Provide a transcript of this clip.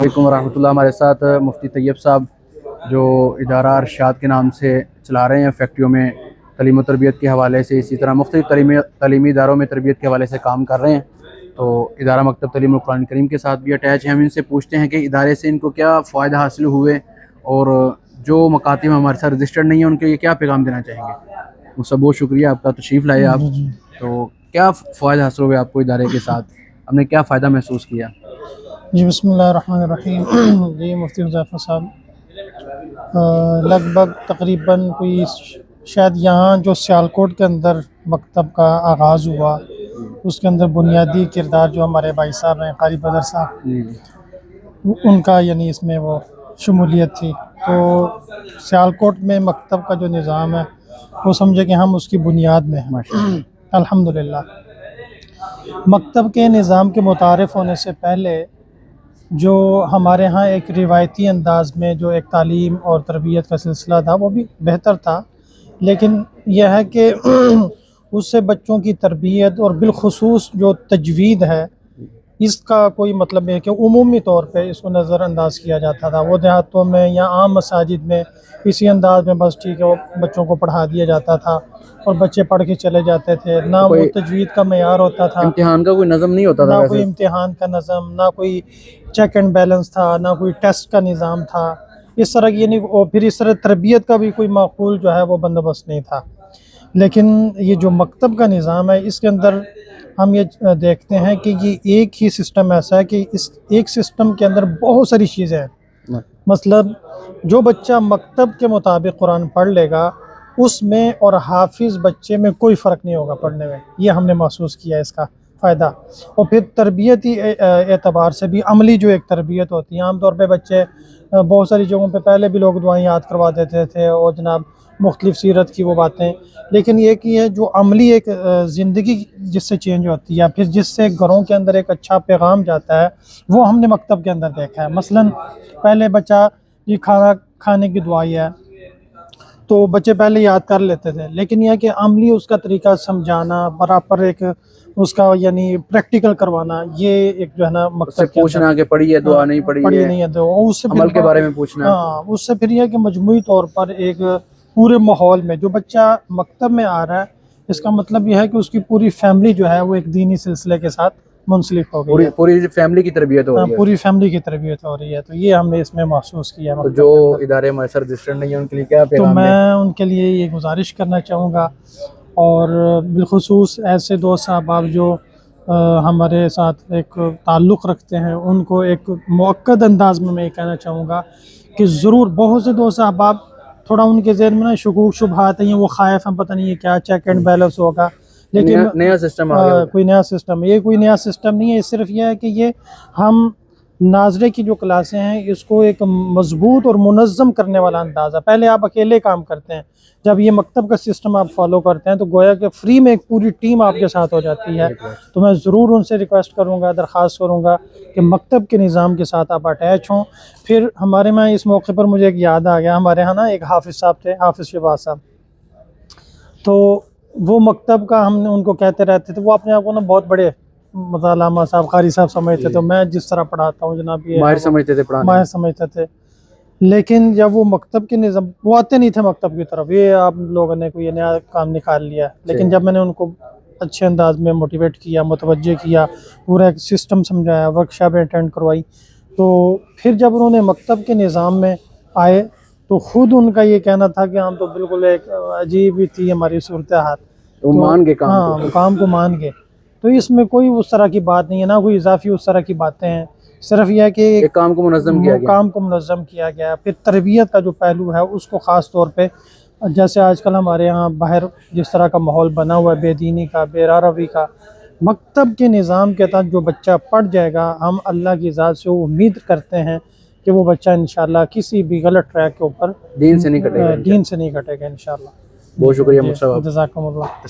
علیکم ورحمۃ اللہ۔ ہمارے ساتھ مفتی طیب صاحب جو ادارہ ارشاد کے نام سے چلا رہے ہیں، فیکٹریوں میں تعلیم و تربیت کے حوالے سے، اسی طرح مختلف تعلیمی اداروں میں تربیت کے حوالے سے کام کر رہے ہیں۔ تو ادارہ مکتب تعلیم القرآن کریم کے ساتھ بھی اٹیچ ہیں۔ ہم ان سے پوچھتے ہیں کہ ادارے سے ان کو کیا فائدہ حاصل ہوئے، اور جو مکاتب ہمارے ساتھ رجسٹرڈ نہیں ہیں ان کے یہ کیا پیغام دینا چاہیں گے۔ وہ سب بہت شکریہ آپ کا، تشریف لائے آپ۔ تو کیا فائدہ حاصل ہوئے آپ کو ادارے کے ساتھ، ہم نے کیا فائدہ محسوس کیا؟ جی بسم اللہ الرحمن الرحیم۔ جی مفتی حذیفہ صاحب، لگ بھگ تقریباً کوئی شاید یہاں جو سیالکوٹ کے اندر مکتب کا آغاز ہوا، اس کے اندر بنیادی کردار جو ہمارے بھائی صاحب ہیں قاری بدر صاحب، ان کا یعنی اس میں وہ شمولیت تھی۔ تو سیالکوٹ میں مکتب کا جو نظام ہے وہ سمجھے کہ ہم اس کی بنیاد میں ہیں الحمدللہ۔ مکتب کے نظام کے متعارف ہونے سے پہلے جو ہمارے ہاں ایک روایتی انداز میں جو ایک تعلیم اور تربیت کا سلسلہ تھا وہ بھی بہتر تھا، لیکن یہ ہے کہ اس سے بچوں کی تربیت اور بالخصوص جو تجوید ہے اس کا کوئی مطلب ہے کہ عمومی طور پہ اس کو نظر انداز کیا جاتا تھا۔ وہ دیہاتوں میں یا عام مساجد میں اسی انداز میں بس ٹھیک ہے وہ بچوں کو پڑھا دیا جاتا تھا اور بچے پڑھ کے چلے جاتے تھے، نہ وہ تجوید کا معیار ہوتا تھا، امتحان کا کوئی نظم نہیں ہوتا تھا، نہ کوئی امتحان کا نظم، نہ کوئی چیک اینڈ بیلنس تھا، نہ کوئی ٹیسٹ کا نظام تھا اس طرح کی، اور پھر اس طرح تربیت کا بھی کوئی معقول جو ہے وہ بندوبست نہیں تھا۔ لیکن یہ جو مکتب کا نظام ہے اس کے اندر ہم یہ دیکھتے ہیں کہ یہ ایک ہی سسٹم ایسا ہے کہ اس ایک سسٹم کے اندر بہت ساری چیزیں ہیں۔ مطلب جو بچہ مکتب کے مطابق قرآن پڑھ لے گا اس میں اور حافظ بچے میں کوئی فرق نہیں ہوگا پڑھنے میں، یہ ہم نے محسوس کیا ہے اس کا فائدہ۔ اور پھر تربیتی اعتبار سے بھی عملی جو ایک تربیت ہوتی ہے، عام طور پہ بچے بہت ساری جگہوں پہ پہلے بھی لوگ دعائیں یاد کروا دیتے تھے اور جناب مختلف سیرت کی وہ باتیں، لیکن یہ کہ ہے جو عملی ایک زندگی جس سے چینج ہوتی ہے یا پھر جس سے گھروں کے اندر ایک اچھا پیغام جاتا ہے وہ ہم نے مکتب کے اندر دیکھا ہے۔ مثلا پہلے بچہ یہ کھانا کھانے کی دعائیں ہے تو بچے پہلے یاد کر لیتے تھے، لیکن یہ کہ عملی اس کا طریقہ سمجھانا، برابر ایک اس کا یعنی پریکٹیکل کروانا، یہ ایک جو ہے نا مکتب سے پوچھنا کہ پڑھی ہے دعا نہیں پڑھی ہے دعا، اس سے عمل کے بارے میں پوچھنا، ہاں اس سے پھر یہ کہ مجموعی طور پر ایک پورے ماحول میں جو بچہ مکتب میں آ رہا ہے اس کا مطلب یہ ہے کہ اس کی پوری فیملی جو ہے وہ ایک دینی سلسلے کے ساتھ منسلک ہو گئی ہے، پوری فیملی کی تربیت ہو رہی ہے، پوری فیملی کی تربیت ہو رہی ہے۔ تو یہ ہم نے اس میں محسوس کیا۔ تو جو ادارے ہمارے ساتھ رجسٹرڈ نہیں ہیں ان کے لیے کیا تو پیغام ہے؟ میں ان کے لیے یہ گزارش کرنا چاہوں گا، اور بالخصوص ایسے دوست احباب جو ہمارے ساتھ ایک تعلق رکھتے ہیں ان کو ایک مؤکد انداز میں یہ کہنا چاہوں گا کہ ضرور بہت سے دوست احباب تھوڑا ان کے ذہن میں نا شکوک شبہات ہیں، وہ خائف ہیں پتہ نہیں یہ کیا چیک اینڈ بیلنس ہوگا، لیکن نیا سسٹم آ گیا، کوئی نیا سسٹم، یہ کوئی نیا سسٹم نہیں ہے، صرف یہ ہے کہ یہ ہم ناظرے کی جو کلاسیں ہیں اس کو ایک مضبوط اور منظم کرنے والا انداز ہے۔ پہلے آپ اکیلے کام کرتے ہیں، جب یہ مکتب کا سسٹم آپ فالو کرتے ہیں تو گویا کہ فری میں ایک پوری ٹیم آپ کے ساتھ ہو جاتی ہے۔ تو میں ضرور ان سے ریکویسٹ کروں گا، درخواست کروں گا کہ مکتب کے نظام کے ساتھ آپ اٹیچ ہوں۔ پھر ہمارے میں اس موقع پر مجھے ایک یاد آ گیا، ہمارے ہاں نا ایک حافظ صاحب تھے، حافظ شہباز صاحب، تو وہ مکتب کا ہم نے ان کو کہتے رہتے تھے، وہ اپنے آپ کو نا بہت بڑے علامہ صاحب قاری صاحب سمجھتے تھے، میں جس طرح پڑھاتا ہوں جناب یہ ماہر سمجھتے تھے پڑھانے، ماہر سمجھتے تھے، لیکن جب وہ مکتب کے نظام وہ آتے نہیں تھے مکتب کی طرف، یہ آپ لوگوں نے کوئی نیا کام نکال لیا، لیکن جب میں نے ان کو اچھے انداز میں موٹیویٹ کیا، متوجہ کیا، پورا ایک سسٹم سمجھایا، ورکشاپ اٹینڈ کروائی، تو پھر جب انہوں نے مکتب کے نظام میں آئے تو خود ان کا یہ کہنا تھا کہ ہم تو بالکل ایک عجیب ہی تھی ہماری صورتحال، وہ مان گئے کام کو مان گئے۔ تو اس میں کوئی اس طرح کی بات نہیں ہے، نہ کوئی اضافی اس طرح کی باتیں ہیں، صرف یہ ہے کہ کام کو منظم کیا گیا۔ پھر تربیت کا جو پہلو ہے اس کو خاص طور پہ، جیسے آج کل ہمارے ہاں باہر جس طرح کا ماحول بنا ہوا ہے بے دینی کا، بے راروی کا، مکتب کے نظام کے تحت جو بچہ پڑھ جائے گا ہم اللہ کی ذات سے امید کرتے ہیں کہ وہ بچہ انشاءاللہ کسی بھی غلط ٹریک کے اوپر دین سے نہیں کٹے گا انشاءاللہ۔ بہت شکریہ مفتی صاحب، جزاکم اللہ۔